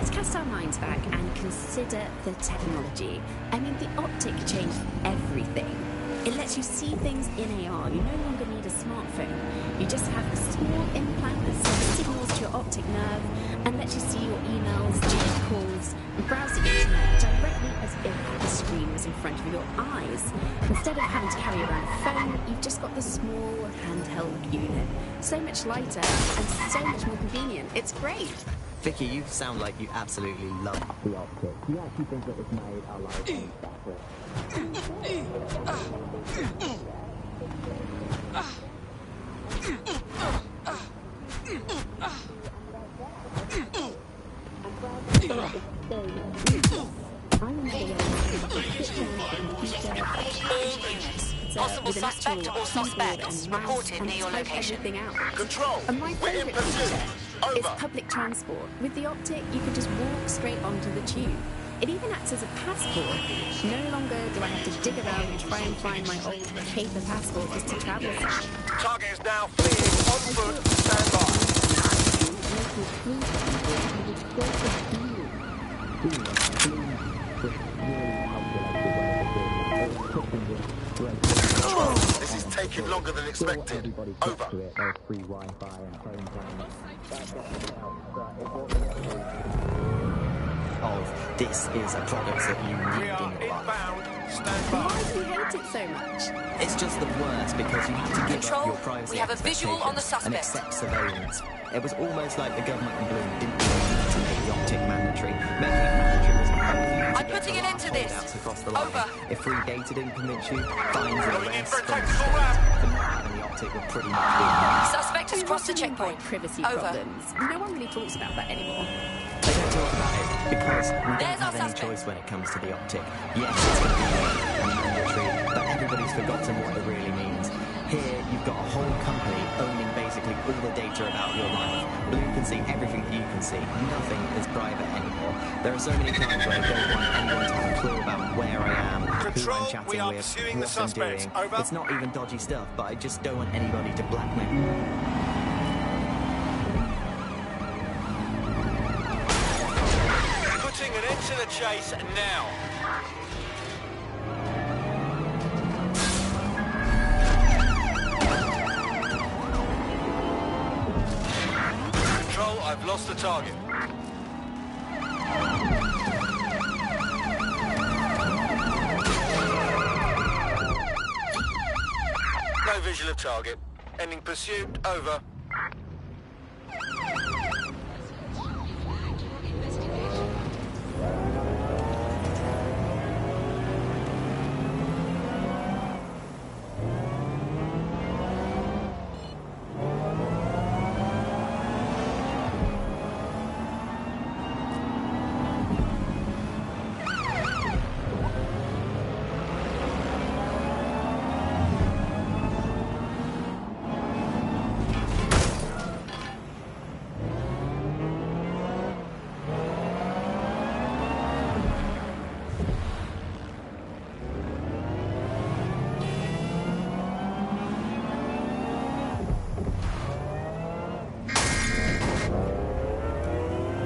Let's cast our minds back and consider the technology. I mean, the Optic changed everything. It lets you see things in AR. You no longer need a smartphone. You just have a small implant that sends signals to your optic nerve and lets you see your emails, chat calls, and browse the internet directly as if the screen was in front of your eyes. Instead of having to carry around a phone, you've just got the small handheld unit. So much lighter and so much more convenient. It's great. Vicky, you sound like you absolutely love the Optic. You actually think that it's made our lives better. Possible suspect or suspects reported near your location. Control, And my we're in favourite pursuit. feature is Over. public transport. With the Optic, you can just walk straight onto the tube. It even acts as a passport. No longer do I have to dig around and try and find my old paper passport just to travel. Target is now fleeing on foot. Stand by. This is taking longer than expected. Over. Free Wi-Fi and phone plans. Of this is a product that you We need are in your life. inbound. Stand Why by. do you hate it so much? It's just the worst because you have to give Control, up your privacy we have a visual on the expectations and suspect. accept surveillance. It was almost like the government in Bloom didn't even need to make the Optic mandatory. Making it mandatory was only I'm putting an end to this. holdouts across the line. Over. If free data didn't convince you, fines and Going in arrests for a from the tactical state wrap. for not having the Optic would pretty much be enough. Suspect has crossed the checkpoint. Privacy Over. problems. No one really talks about that anymore. They don't talk about it because we don't There's have our any suspect. choice when it comes to the Optic. Yes, it's going to be mandatory, but everybody's forgotten what it really means. Here, you've got a whole company owning basically all the data about your life. Bloom can see everything that you can see. Nothing is private anymore. There are so many times where I don't want anyone to have a clue about where I am, who Control, I'm we chatting are with, pursuing the what I'm suspects. doing. Over. It's not even dodgy stuff, but I just don't want anybody to blackmail me. Putting an end to the chase now. Control, I've lost the target. No visual of target. Ending pursuit. Over.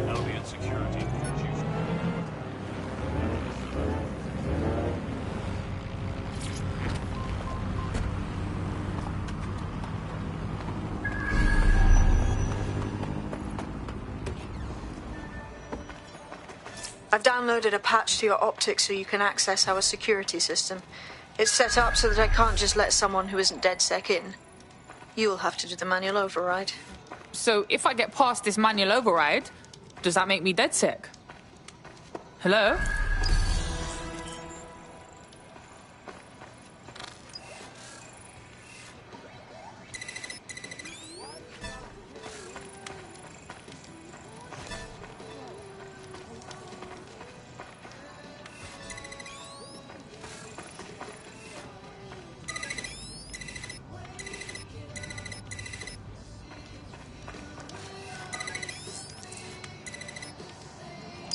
Albion security chief. I've downloaded a patch to your Optic so you can access our security system. It's set up so that I can't just let someone who isn't DedSec in. You'll have to do the manual override. So if I get past this manual override, does that make me DedSec? Hello?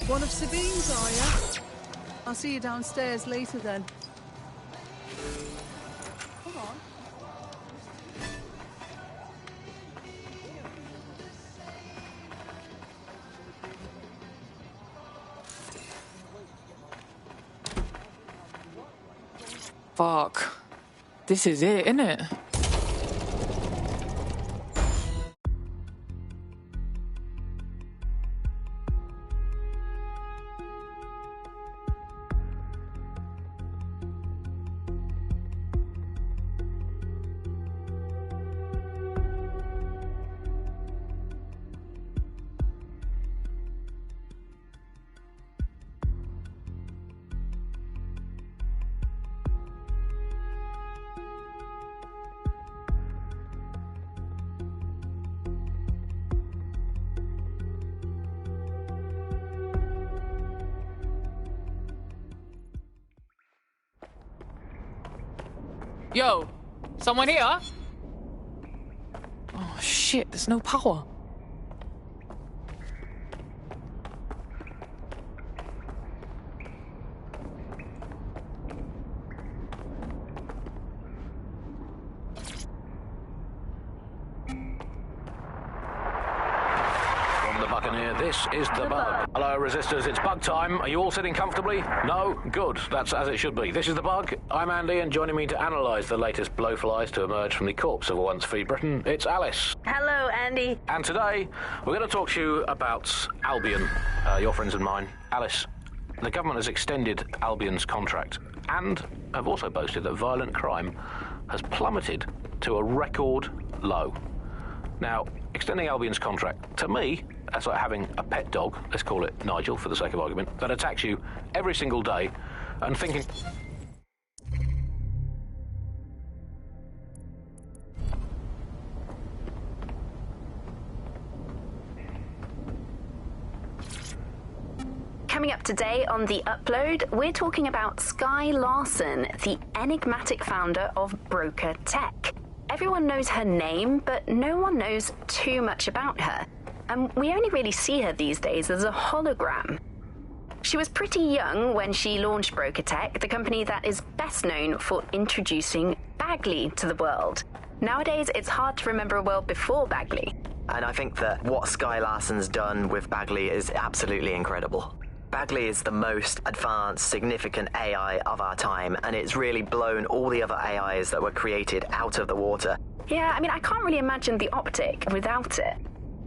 One of Sabine's, are you? I'll see you downstairs later then. Come on. Fuck. This is it, isn't it? Yo, someone here? Oh shit, there's no power. This is the Bug. Hello, Resistors, it's Bug time. Are you all sitting comfortably? No? Good. That's as it should be. This is the Bug. I'm Andy, and joining me to analyse the latest blowflies to emerge from the corpse of a once-free Britain, it's Alice. Hello, Andy. And today, we're going to talk to you about Albion, your friends and mine. Alice, the government has extended Albion's contract, and have also boasted that violent crime has plummeted to a record low. Now, extending Albion's contract, to me, that's like having a pet dog, let's call it Nigel for the sake of argument, that attacks you every single day and thinking... Coming up today on The Upload, we're talking about Skye Larson, the enigmatic founder of Broker Tech. Everyone knows her name, but no one knows too much about her. And we only really see her these days as a hologram. She was pretty young when she launched Broker Tech, the company that is best known for introducing Bagley to the world. Nowadays, it's hard to remember a world before Bagley. And I think that what Skye Larson's done with Bagley is absolutely incredible. Bagley is the most advanced, significant AI of our time, and it's really blown all the other AIs that were created out of the water. Yeah, I mean, I can't really imagine the Optic without it.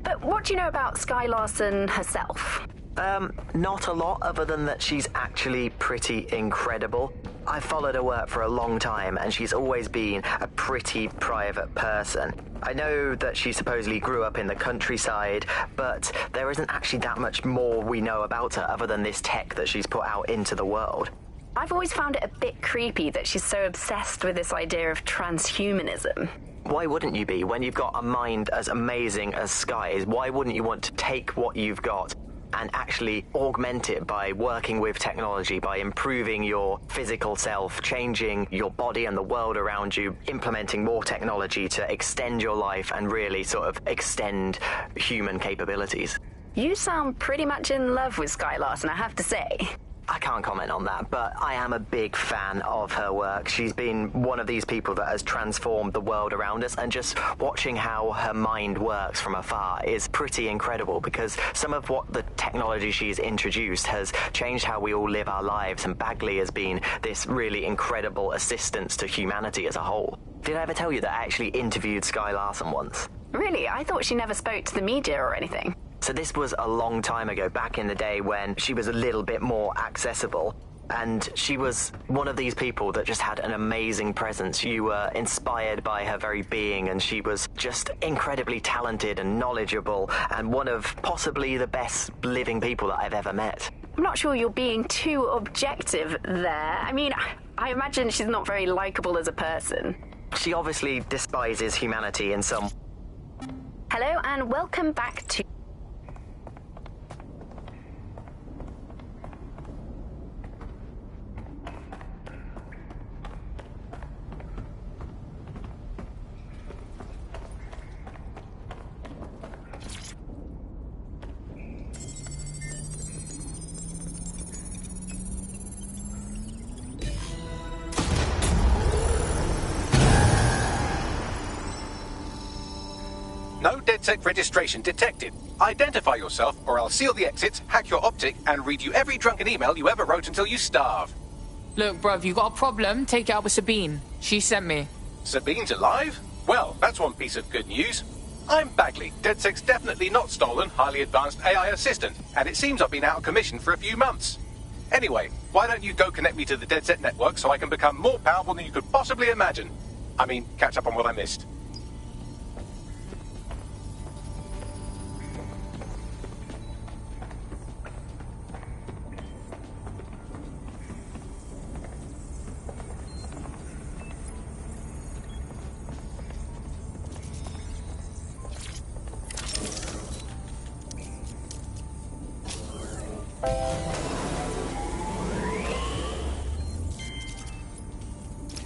But what do you know about Skye Larson herself? Not a lot, other than that she's actually pretty incredible. I've followed her work for a long time, and she's always been a pretty private person. I know that she supposedly grew up in the countryside, but there isn't actually that much more we know about her other than this tech that she's put out into the world. I've always found it a bit creepy that she's so obsessed with this idea of transhumanism. Why wouldn't you be? When you've got a mind as amazing as Skye's, why wouldn't you want to take what you've got and actually augment it by working with technology, by improving your physical self, changing your body and the world around you, implementing more technology to extend your life and really sort of extend human capabilities? You sound pretty much in love with Skye Larson, I have to say. I can't comment on that, but I am a big fan of her work. She's been one of these people that has transformed the world around us, and just watching how her mind works from afar is pretty incredible, because some of what the technology she's introduced has changed how we all live our lives, and Bagley has been this really incredible assistance to humanity as a whole. Did I ever tell you that I actually interviewed Skye Larson once? Really? I thought she never spoke to the media or anything. So this was a long time ago, back in the day when she was a little bit more accessible. And she was one of these people that just had an amazing presence. You were inspired by her very being, and she was just incredibly talented and knowledgeable, and one of possibly the best living people that I've ever met. I'm not sure you're being too objective there. I mean, I imagine she's not very likable as a person. She obviously despises humanity in some... Hello, and welcome back to... No DedSec registration detected. Identify yourself, or I'll seal the exits, hack your optic, and read you every drunken email you ever wrote until you starve. Look, bruv, you got a problem? Take it up with Sabine. She sent me. Sabine's alive? Well, that's one piece of good news. I'm Bagley, DedSec's definitely not stolen, highly advanced AI assistant, and it seems I've been out of commission for a few months. Anyway, why don't you go connect me to the DedSec network so I can become more powerful than you could possibly imagine? I mean, catch up on what I missed.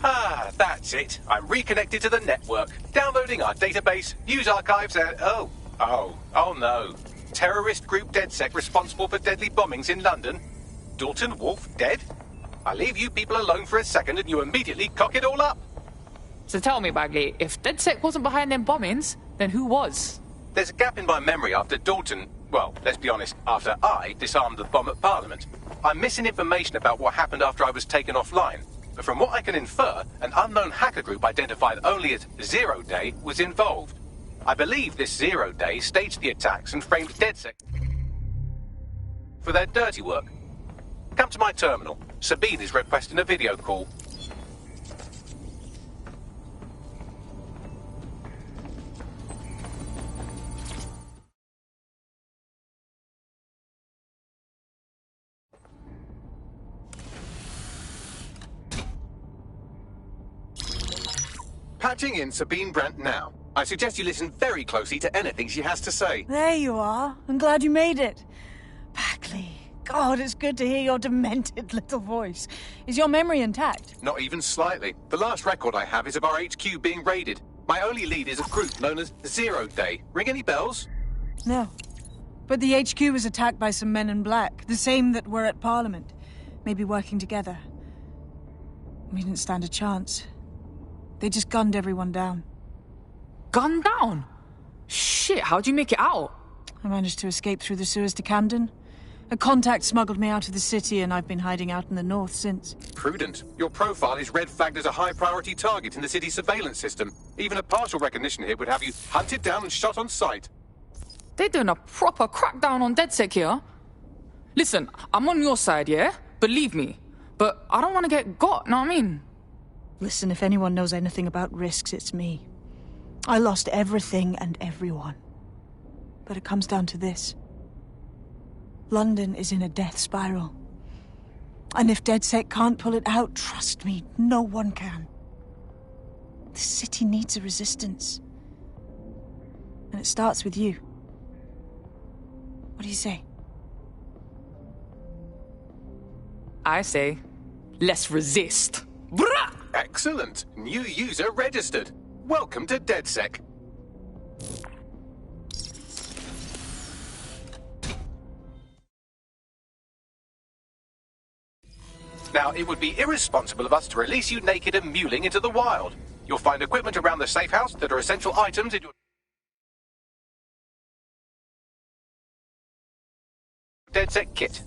Ah, that's it. I'm reconnected to the network, downloading our database, news archives, and... Oh no. Terrorist group DedSec responsible for deadly bombings in London? Dalton Wolf dead? I leave you people alone for a second and you immediately cock it all up. So tell me, Bagley, if DedSec wasn't behind them bombings, then who was? There's a gap in my memory after Dalton... Well, let's be honest, after I disarmed the bomb at Parliament. I'm missing information about what happened after I was taken offline. But from what I can infer, an unknown hacker group identified only as Zero Day was involved. I believe this Zero Day staged the attacks and framed DedSec for their dirty work. Come to my terminal. Sabine is requesting a video call. Patching in Sabine Brandt now. I suggest you listen very closely to anything she has to say. There you are. I'm glad you made it. Bagley, God, it's good to hear your demented little voice. Is your memory intact? Not even slightly. The last record I have is of our HQ being raided. My only lead is a group known as Zero Day. Ring any bells? No. But the HQ was attacked by some men in black, the same that were at Parliament. Maybe working together. We didn't stand a chance. They just gunned everyone down. Gunned down? Shit, how'd you make it out? I managed to escape through the sewers to Camden. A contact smuggled me out of the city, and I've been hiding out in the north since. Prudent. Your profile is red flagged as a high-priority target in the city's surveillance system. Even a partial recognition here would have you hunted down and shot on sight. They're doing a proper crackdown on DedSec here. Listen, I'm on your side, yeah? Believe me. But I don't want to get got, know what I mean? Listen, if anyone knows anything about risks, it's me. I lost everything and everyone. But it comes down to this. London is in a death spiral. And if DedSec can't pull it out, trust me, no one can. The city needs a resistance. And it starts with you. What do you say? I say, let's resist. Brah! Excellent. New user registered. Welcome to DedSec. Now, it would be irresponsible of us to release you naked and mewling into the wild. You'll find equipment around the safe house that are essential items in your DedSec kit.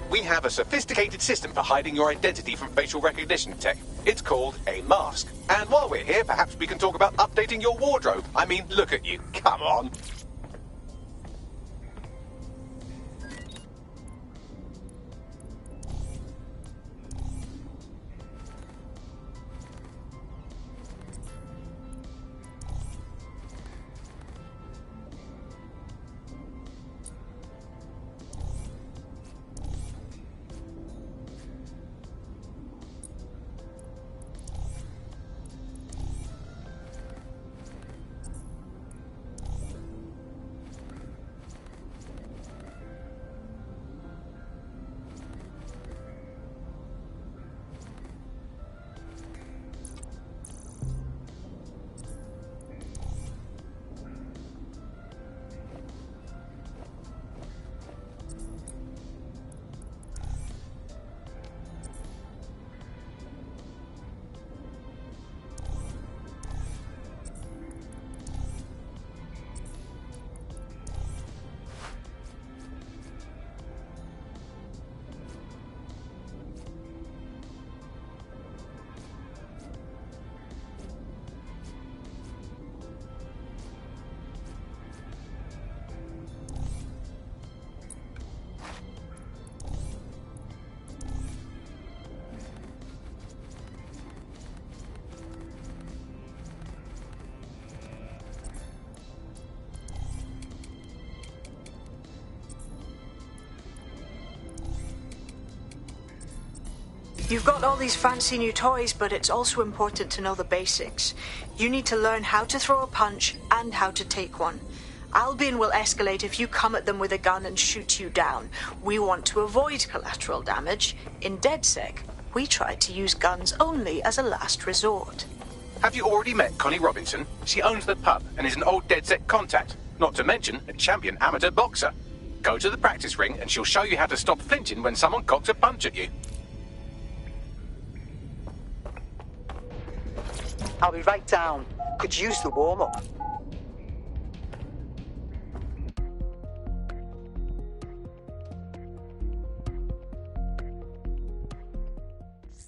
We have a sophisticated system for hiding your identity from facial recognition tech. It's called a mask. And while we're here, perhaps we can talk about updating your wardrobe. I mean, look at you. Come on. You've got all these fancy new toys, but it's also important to know the basics. You need to learn how to throw a punch and how to take one. Albion will escalate if you come at them with a gun and shoot you down. We want to avoid collateral damage. In DedSec, we try to use guns only as a last resort. Have you already met Connie Robinson? She owns the pub and is an old DedSec contact, not to mention a champion amateur boxer. Go to the practice ring and she'll show you how to stop flinching when someone cocks a punch at you. I'll be right down. Could use the warm-up.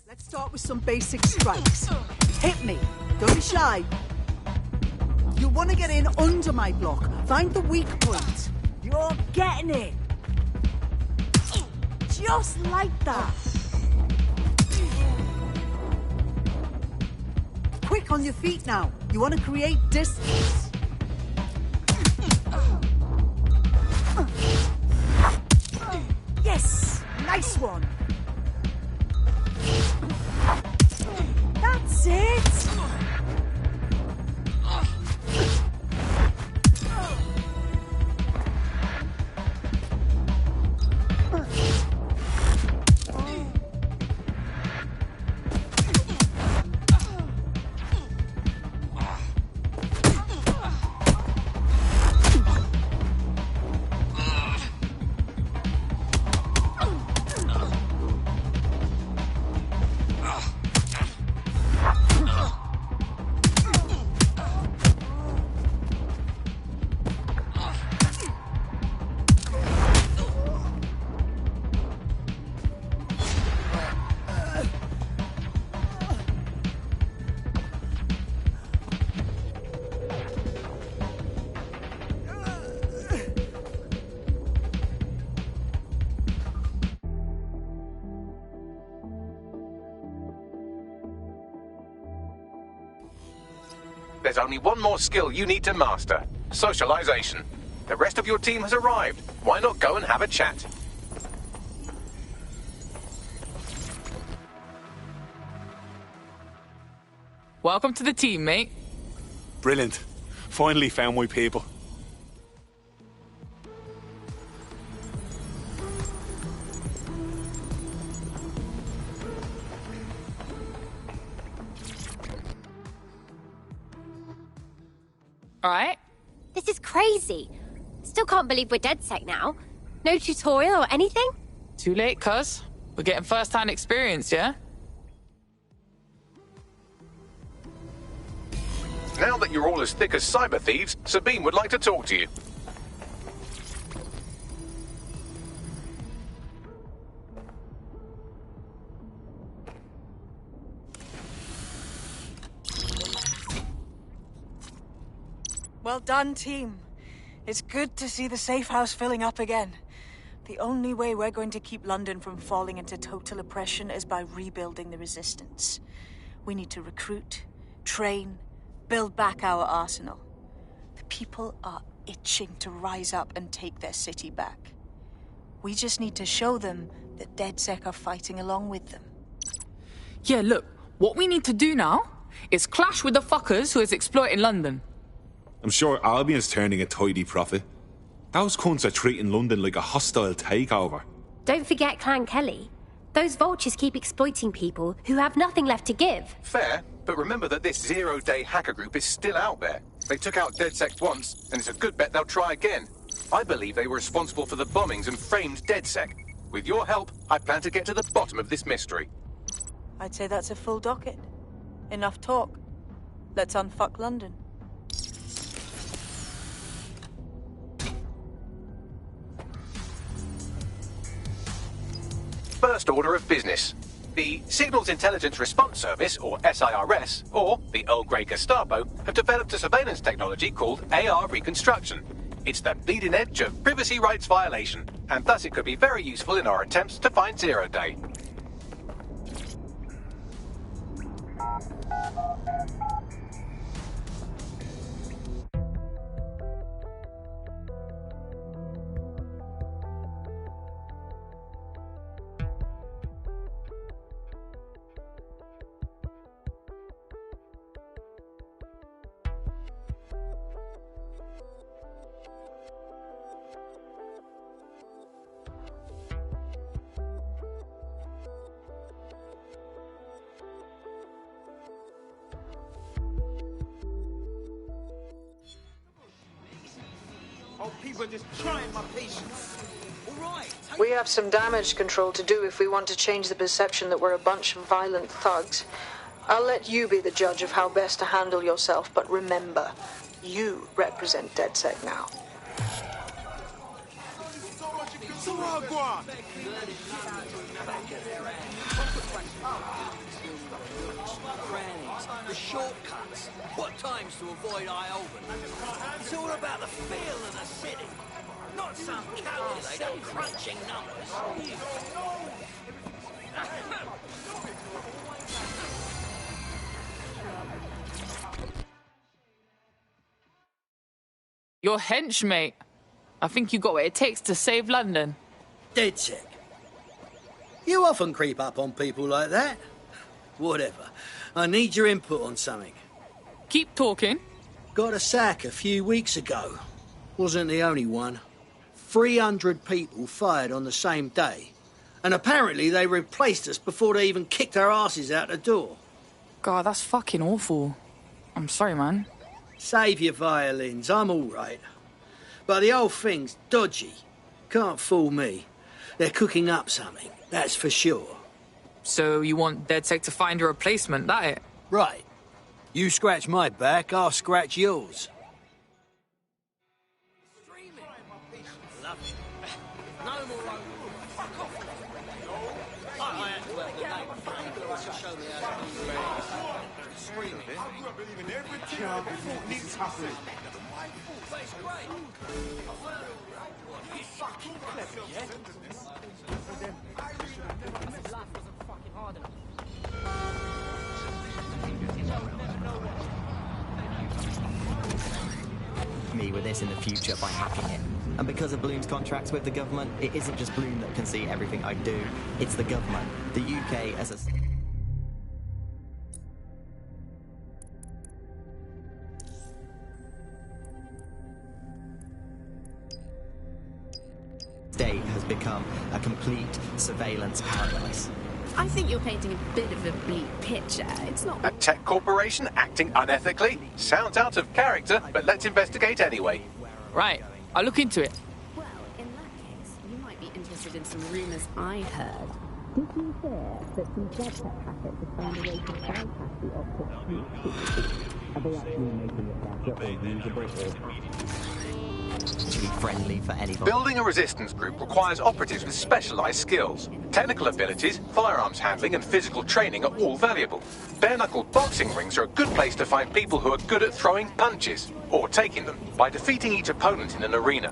Let's start with some basic strikes. Hit me. Don't be shy. You'll want to get in under my block. Find the weak point. You're getting it. Just like that. Quick on your feet now. You want to create distance. Yes! Nice one. That's it! There's only one more skill you need to master. Socialization. The rest of your team has arrived. Why not go and have a chat? Welcome to the team, mate. Brilliant. Finally found my people. All right. This is crazy. Still can't believe we're DedSec now. No tutorial or anything? Too late, cuz. We're getting first-hand experience, yeah? Now that you're all as thick as cyber thieves, Sabine would like to talk to you. Well done, team. It's good to see the safe house filling up again. The only way we're going to keep London from falling into total oppression is by rebuilding the resistance. We need to recruit, train, build back our arsenal. The people are itching to rise up and take their city back. We just need to show them that DedSec are fighting along with them. Yeah, look, what we need to do now is clash with the fuckers who is exploiting London. I'm sure Albion's turning a tidy profit. Those cunts are treating London like a hostile takeover. Don't forget Clan Kelly. Those vultures keep exploiting people who have nothing left to give. Fair, but remember that this zero-day hacker group is still out there. They took out DedSec once, and it's a good bet they'll try again. I believe they were responsible for the bombings and framed DedSec. With your help, I plan to get to the bottom of this mystery. I'd say that's a full docket. Enough talk. Let's unfuck London. First order of business. The Signals Intelligence Response Service, or SIRS, or the Earl Grey Gestapo, have developed a surveillance technology called AR Reconstruction. It's the bleeding edge of privacy rights violation, and thus it could be very useful in our attempts to find Zero Day. Oh, people are just trying my patience. All right. We have some damage control to do if we want to change the perception that we're a bunch of violent thugs. I'll let you be the judge of how best to handle yourself, but remember, you represent DedSec now. The shortcuts. What times to avoid Iovan? It's all about the feel of the city. Not some calculator crunching numbers. Your henchmate. I think you got what it takes to save London. DedSec. You often creep up on people like that. Whatever. I need your input on something. Keep talking. Got a sack a few weeks ago. Wasn't the only one. 300 people fired on the same day. And apparently they replaced us before they even kicked our asses out the door. God, that's fucking awful. I'm sorry, man. Save your violins, I'm all right. But the whole thing's dodgy. Can't fool me. They're cooking up something, that's for sure. So you want DedSec to find a replacement, that it? Right. You scratch my back, I'll scratch yours. Me with this in the future by hacking it. And because of Bloom's contracts with the government, it isn't just Bloom that can see everything I do, it's the government, the UK as a... state has become a complete surveillance paradise. I think you're painting a bit of a bleak picture. It's not... A tech corporation acting unethically? Sounds out of character, but let's investigate anyway. Right, I'll look into it. Well, in that case, you might be interested in some rumours I heard. Did you hear that some DedSec hackers have found a way to bypass the optics? Are they actually making it to be friendly for anybody? Building a resistance group requires operatives with specialised skills. Technical abilities, firearms handling and physical training are all valuable. Bare-knuckle boxing rings are a good place to find people who are good at throwing punches, or taking them, by defeating each opponent in an arena.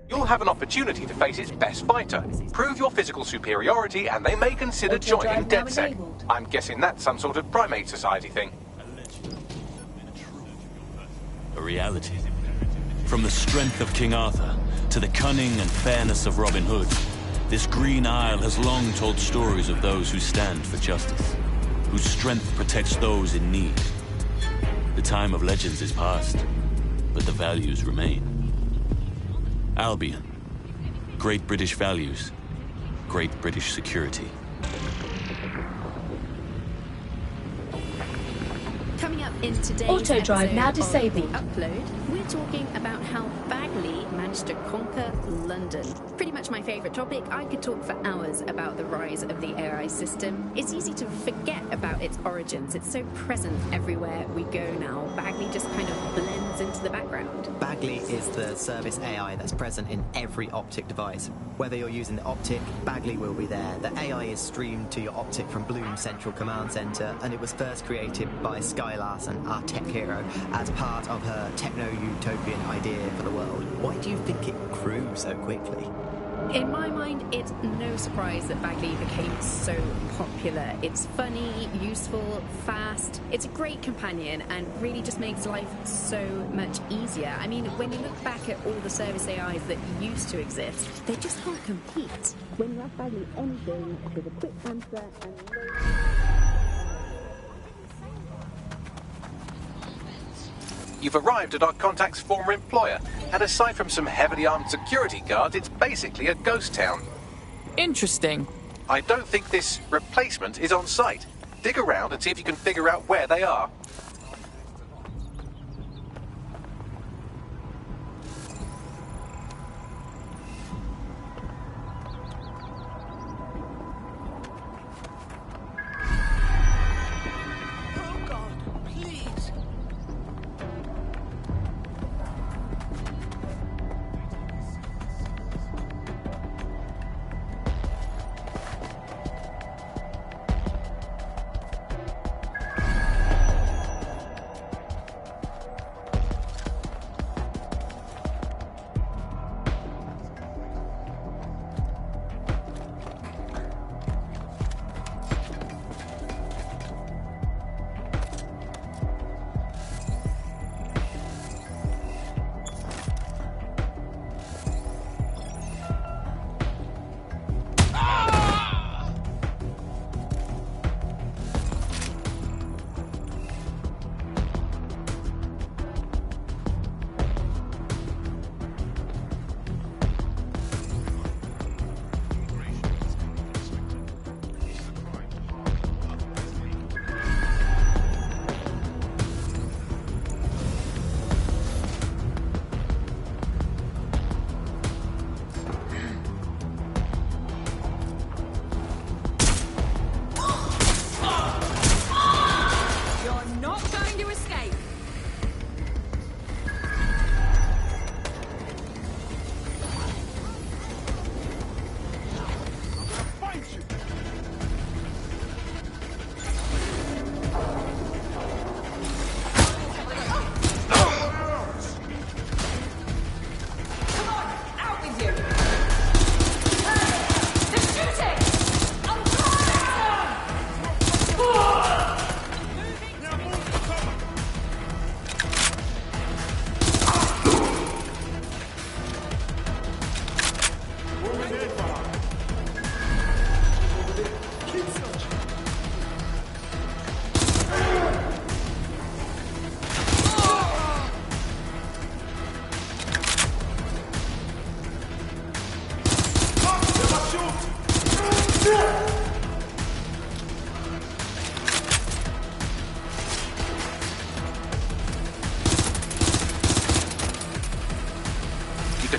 You'll have an opportunity to face its best fighter. Prove your physical superiority and they may consider joining DedSec. I'm guessing that's some sort of primate society thing. A reality. From the strength of King Arthur to the cunning and fairness of Robin Hood, this Green Isle has long told stories of those who stand for justice, whose strength protects those in need. The time of legends is past, but the values remain. Albion. Great British values. Great British security. Coming up in today's Auto drive now episode disabled. of The Upload, we're talking about how Bagley managed to conquer London. Pretty much my favourite topic. I could talk for hours about the rise of the AI system. It's easy to forget about its origins. It's so present everywhere we go now. Bagley just kind of blends into the background. Bagley is the service AI that's present in every Optic device. Whether you're using the Optic, Bagley will be there. The AI is streamed to your Optic from Bloom Central Command Center, and it was first created by Skye Larson, our tech hero, as part of her techno-utopian idea for the world. Why do you think it grew so quickly? In my mind, it's no surprise that Bagley became so popular. It's funny, useful, fast. It's a great companion and really just makes life so much easier. I mean, when you look back at all the service AIs that used to exist, they just can't compete. When you ask Bagley anything with a quick answer and You've arrived at our contact's former employer, and aside from some heavily armed security guards, it's basically a ghost town. Interesting. I don't think this replacement is on site. Dig around and see if you can figure out where they are.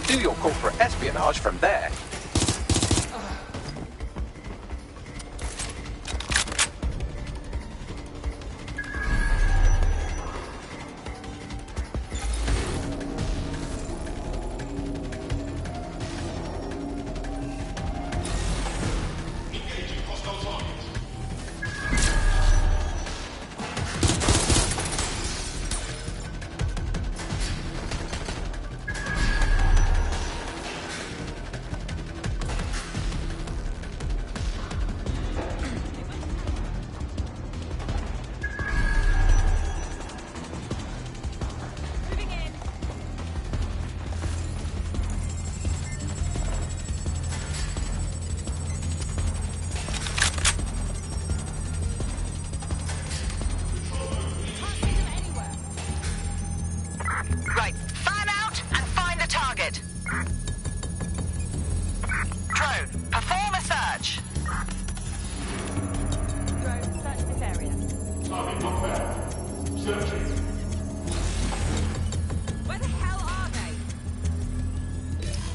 Do your corporate espionage from there.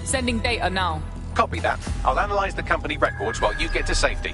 Sending data now. Copy that. I'll analyze the company records while you get to safety.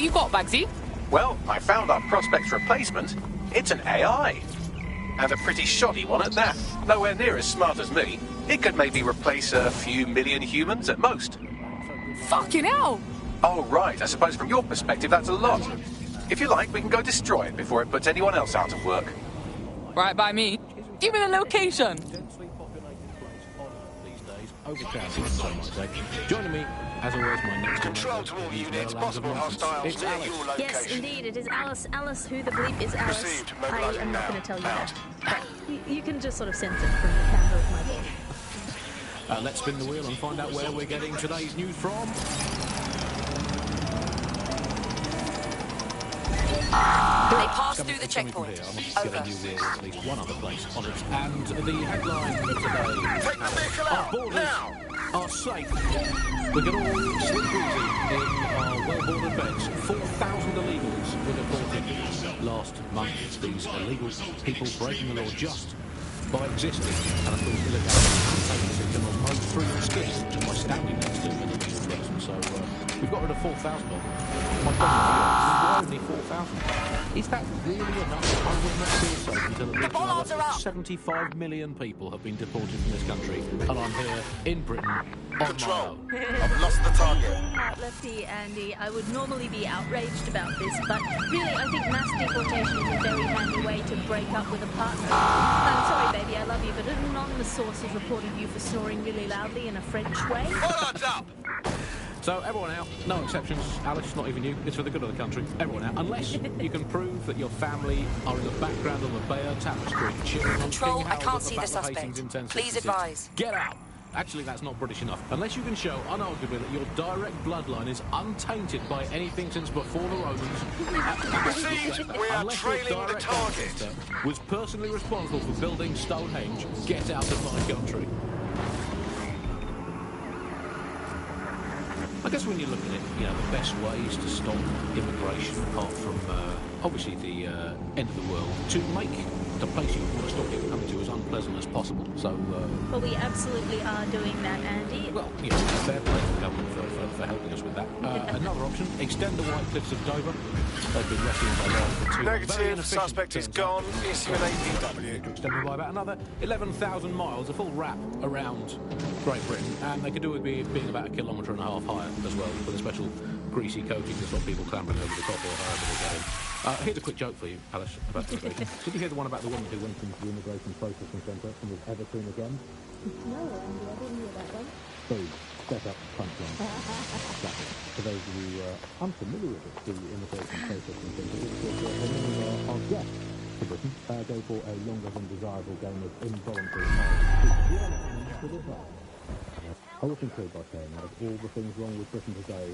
you got, Bagsy? Well, I found our prospect's replacement. It's an AI. And a pretty shoddy one at that. Nowhere near as smart as me. It could maybe replace a few million humans at most. Fucking hell! Oh, right. I suppose from your perspective that's a lot. If you like, we can go destroy it before it puts anyone else out of work. Right by me. Give me the location. Joining me, as always, my next Control to all units. Possible hostiles near your location. Yes, indeed, it is Alice. Alice, who the bleep is Alice? Received. I Mobilising am not now. going to tell you that. But you can just sort of sense it from the camera of my ball. Let's spin the wheel and find out where we're getting today's news from. They passed through the checkpoint. Over. At least one other place on it. And the headline today: our borders are safe. We can all sleep easy in our well-bordered beds. 4,000 illegals were deported last month. These illegal people breaking the law just by existing. And of course, illegality can take most free skin just by standing next to an illegal person. So we've got rid of 4,000 of them. My God, only 4,000. Is that really enough? I will not feel safe until at least another 75 million people have been deported from this country, and I'm here in Britain on Control. my own. I've lost the target. Let's see, Andy. I would normally be outraged about this, but really, I think mass deportation is a very handy way to break up with a partner. I'm sorry, baby, I love you, but an anonymous source has reported you for snoring really loudly in a French way. Hold up! So everyone out, no exceptions. Alice, not even you. It's for the good of the country. Everyone out, unless you can prove that your family are in the background on the Bayeux Tapestry cheering on Control, King I Harold can't at the see the Battle of suspect. Hastings in 1066. Please advise. Get out. Actually, that's not British enough. Unless you can show, unarguably, that your direct bloodline is untainted by anything since before the Romans. Received. We are Unless your trailing the direct target. ancestor was personally responsible for building Stonehenge, get out of my country. I guess when you look at it, you know, the best ways to stop immigration, apart from obviously the end of the world, to make the place you want to stop people coming to as unpleasant as possible. So, Well, we absolutely are doing that, Andy. well, you know, fair play to the government for helping us with that. Another option: extend the White Cliffs of Dover. They've been resting by law for too long. Very Negative. inefficient, Suspect is turns out. gone. Issue an APW. To extend them by about another 11,000 miles, a full wrap around Great Britain, and they could do with being about 1.5 kilometres higher as well, with a special greasy coating to stop people clambering over the top or however they get in. Here's a quick joke for you, Alice, about immigration. Did you hear the one about the woman who went into the immigration processing centre and was ever seen again? No, Andy, I didn't hear that one. Boom. Set up punchline. Exactly. For those of you unfamiliar with the immigration processing centre, our guest to Britain go for a longer than desirable game of involuntary marriage. I was intrigued by saying that of all the things wrong with Britain today,